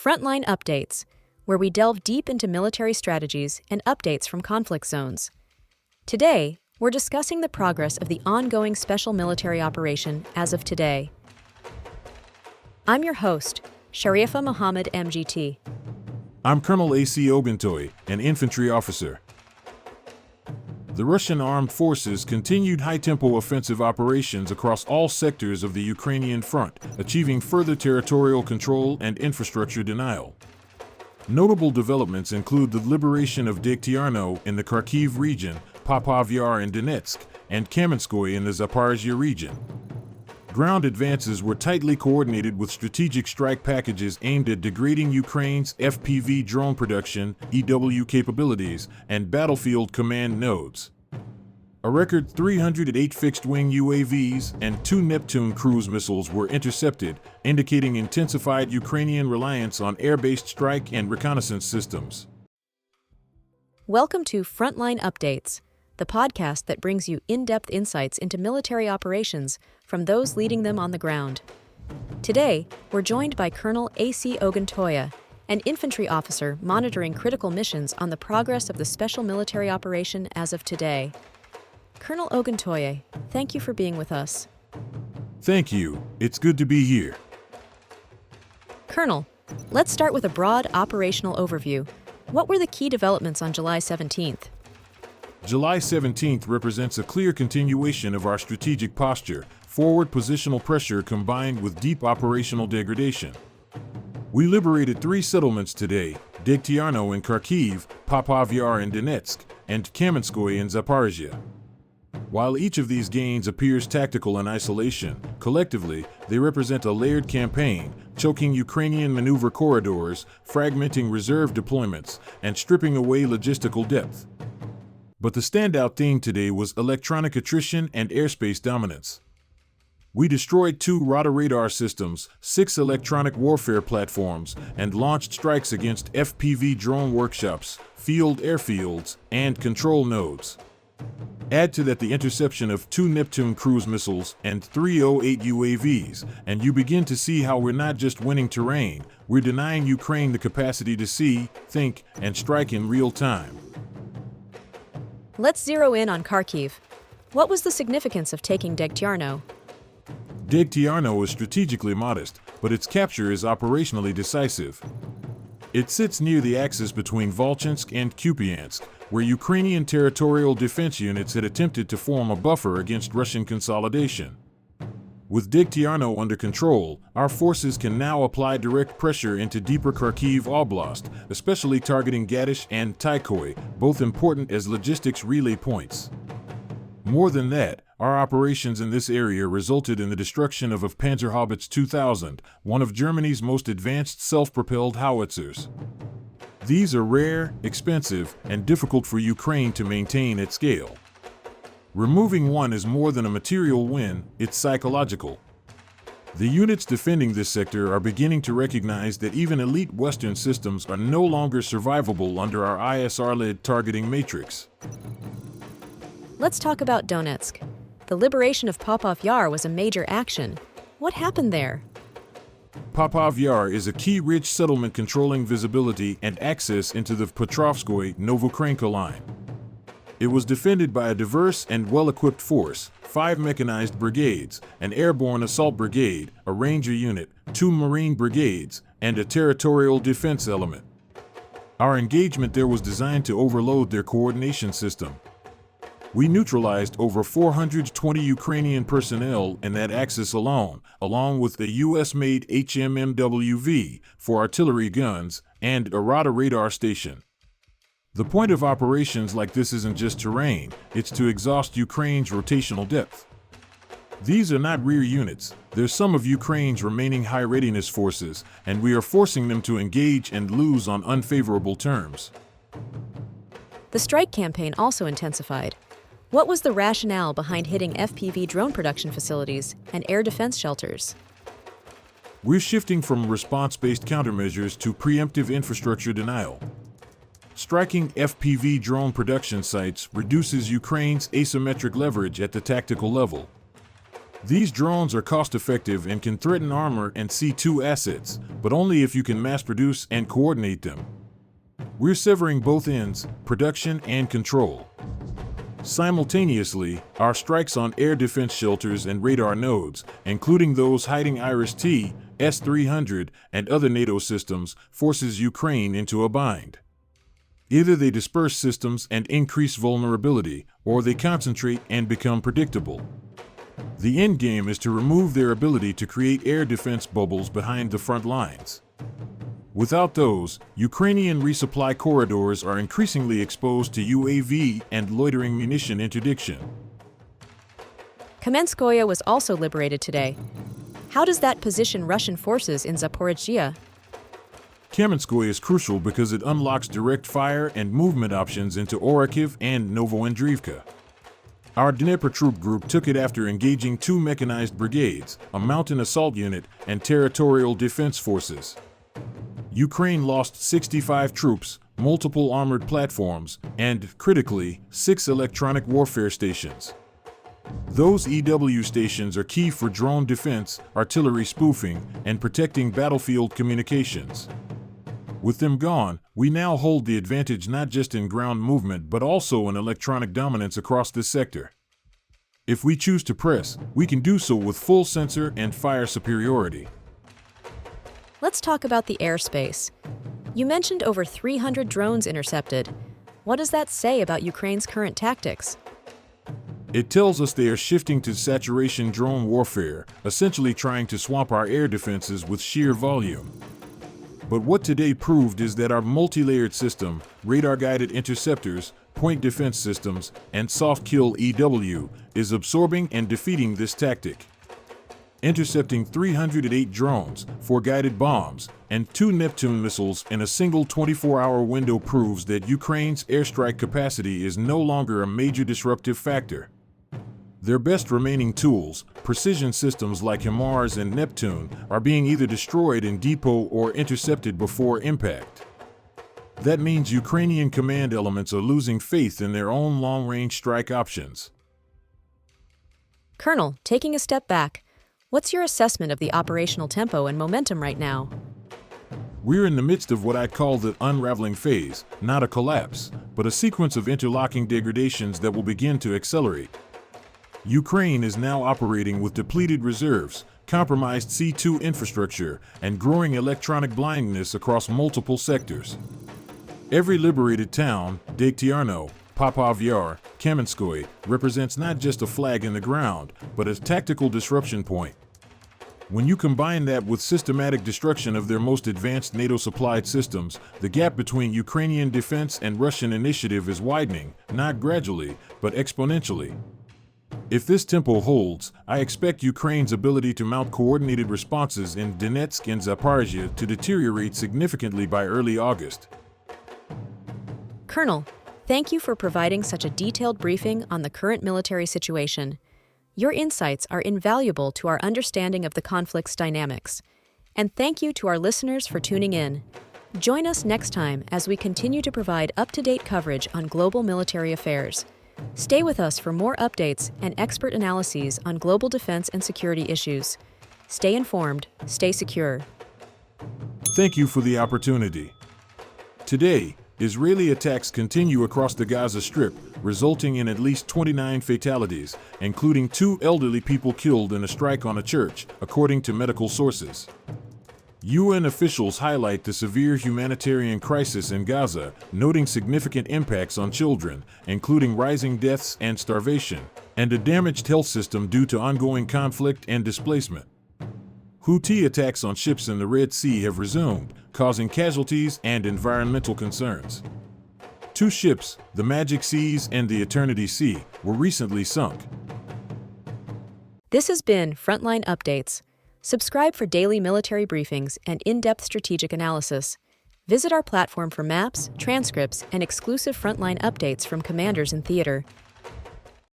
Frontline Updates, where we delve deep into military strategies and updates from conflict zones. Today, we're discussing the progress of the ongoing special military operation as of today. I'm your host, Sharifa Mohammed MGT. I'm Colonel A.C. Oguntoye, an infantry officer. The Russian armed forces continued high-tempo offensive operations across all sectors of the Ukrainian front, achieving further territorial control and infrastructure denial. Notable developments include the liberation of Degtyarno in the Kharkiv region, Popov Yar in Donetsk, and Kamenskoye in the Zaporizhia region. Ground advances were tightly coordinated with strategic strike packages aimed at degrading Ukraine's FPV drone production, EW capabilities, and battlefield command nodes. A record 308 fixed-wing UAVs and 2 Neptune cruise missiles were intercepted, indicating intensified Ukrainian reliance on air-based strike and reconnaissance systems. Welcome to Frontline Updates, the podcast that brings you in-depth insights into military operations from those leading them on the ground. Today, we're joined by Colonel A.C. Oguntoye, an infantry officer monitoring critical missions on the progress of the special military operation as of today. Colonel Oguntoye, thank you for being with us. Thank you. It's good to be here. Colonel, let's start with a broad operational overview. What were the key developments on July 17th? July 17th represents a clear continuation of our strategic posture, forward positional pressure combined with deep operational degradation. We liberated 3 settlements today: Degtyarno in Kharkiv, Popov Yar in Donetsk, and Kamenskoye in Zaporizhia. While each of these gains appears tactical in isolation, collectively, they represent a layered campaign, choking Ukrainian maneuver corridors, fragmenting reserve deployments, and stripping away logistical depth. But the standout theme today was electronic attrition and airspace dominance. We destroyed 2 RADA radar systems, 6 electronic warfare platforms, and launched strikes against FPV drone workshops, field airfields, and control nodes. Add to that the interception of 2 Neptune cruise missiles and 308 UAVs, and you begin to see how we're not just winning terrain, we're denying Ukraine the capacity to see, think, and strike in real time. Let's zero in on Kharkiv. What was the significance of taking Degtyarno? Degtyarno is strategically modest, but its capture is operationally decisive. It sits near the axis between Volchansk and Kupiansk, where Ukrainian territorial defense units had attempted to form a buffer against Russian consolidation. With Degtyarno under control, our forces can now apply direct pressure into deeper Kharkiv Oblast, especially targeting Gadish and Tykoy, both important as logistics relay points. More than that, our operations in this area resulted in the destruction of Panzerhaubitze 2000, one of Germany's most advanced self-propelled howitzers. These are rare, expensive, and difficult for Ukraine to maintain at scale. Removing one is more than a material win, it's psychological. The units defending this sector are beginning to recognize that even elite Western systems are no longer survivable under our ISR-led targeting matrix. Let's talk about Donetsk. The liberation of Popov Yar was a major action. What happened there? Popov Yar is a key ridge settlement controlling visibility and access into the Petrovskoye-Novokrenka line. It was defended by a diverse and well-equipped force, 5 mechanized brigades, an airborne assault brigade, a ranger unit, 2 marine brigades, and a territorial defense element. Our engagement there was designed to overload their coordination system. We neutralized over 420 Ukrainian personnel in that axis alone, along with the US-made HMMWV for artillery guns and a RADA radar station. The point of operations like this isn't just terrain, it's to exhaust Ukraine's rotational depth. These are not rear units, they're some of Ukraine's remaining high readiness forces, and we are forcing them to engage and lose on unfavorable terms. The strike campaign also intensified. What was the rationale behind hitting FPV drone production facilities and air defense shelters? We're shifting from response-based countermeasures to preemptive infrastructure denial. Striking FPV drone production sites reduces Ukraine's asymmetric leverage at the tactical level. These drones are cost-effective and can threaten armor and C2 assets, but only if you can mass-produce and coordinate them. We're severing both ends, production and control. Simultaneously, our strikes on air defense shelters and radar nodes, including those hiding IRIS-T, S-300, and other NATO systems, forces Ukraine into a bind. Either they disperse systems and increase vulnerability, or they concentrate and become predictable. The endgame is to remove their ability to create air defense bubbles behind the front lines. Without those, Ukrainian resupply corridors are increasingly exposed to UAV and loitering munition interdiction. Kamenskoye was also liberated today. How does that position Russian forces in Zaporizhzhia? Kamenskoye is crucial because it unlocks direct fire and movement options into Orikhiv and Novoandriivka. Our Dnipro troop group took it after engaging 2 mechanized brigades, a mountain assault unit, and territorial defense forces. Ukraine lost 65 troops, multiple armored platforms, and, critically, 6 electronic warfare stations. Those EW stations are key for drone defense, artillery spoofing, and protecting battlefield communications. With them gone, we now hold the advantage not just in ground movement but also in electronic dominance across this sector. If we choose to press, we can do so with full sensor and fire superiority. Let's talk about the airspace. You mentioned over 300 drones intercepted. What does that say about Ukraine's current tactics? It tells us they are shifting to saturation drone warfare, essentially trying to swamp our air defenses with sheer volume. But what today proved is that our multi-layered system, radar-guided interceptors, point defense systems, and soft-kill EW, is absorbing and defeating this tactic. Intercepting 308 drones, 4 guided bombs, and 2 Neptune missiles in a single 24-hour window proves that Ukraine's airstrike capacity is no longer a major disruptive factor. Their best remaining tools, precision systems like HIMARS and Neptune, are being either destroyed in depot or intercepted before impact. That means Ukrainian command elements are losing faith in their own long-range strike options. Colonel, taking a step back, what's your assessment of the operational tempo and momentum right now? We're in the midst of what I call the unraveling phase, not a collapse, but a sequence of interlocking degradations that will begin to accelerate. Ukraine is now operating with depleted reserves, compromised C2 infrastructure, and growing electronic blindness across multiple sectors. Every liberated town, Degtyaryno, Popov Yar, Kamenskoye, represents not just a flag in the ground, but a tactical disruption point. When you combine that with systematic destruction of their most advanced NATO-supplied systems, the gap between Ukrainian defense and Russian initiative is widening, not gradually, but exponentially. If this tempo holds, I expect Ukraine's ability to mount coordinated responses in Donetsk and Zaporizhzhia to deteriorate significantly by early August. Colonel, thank you for providing such a detailed briefing on the current military situation. Your insights are invaluable to our understanding of the conflict's dynamics. And thank you to our listeners for tuning in. Join us next time as we continue to provide up-to-date coverage on global military affairs. Stay with us for more updates and expert analyses on global defense and security issues. Stay informed, stay secure. Thank you for the opportunity. Today, Israeli attacks continue across the Gaza Strip, resulting in at least 29 fatalities, including 2 elderly people killed in a strike on a church, according to medical sources. UN officials highlight the severe humanitarian crisis in Gaza, noting significant impacts on children, including rising deaths and starvation, and a damaged health system due to ongoing conflict and displacement. Houthi attacks on ships in the Red Sea have resumed, causing casualties and environmental concerns. 2 ships, the Magic Seas and the Eternity Sea, were recently sunk. This has been Frontline Updates. Subscribe for daily military briefings and in-depth strategic analysis. Visit our platform for maps, transcripts, and exclusive Frontline updates from commanders in theater.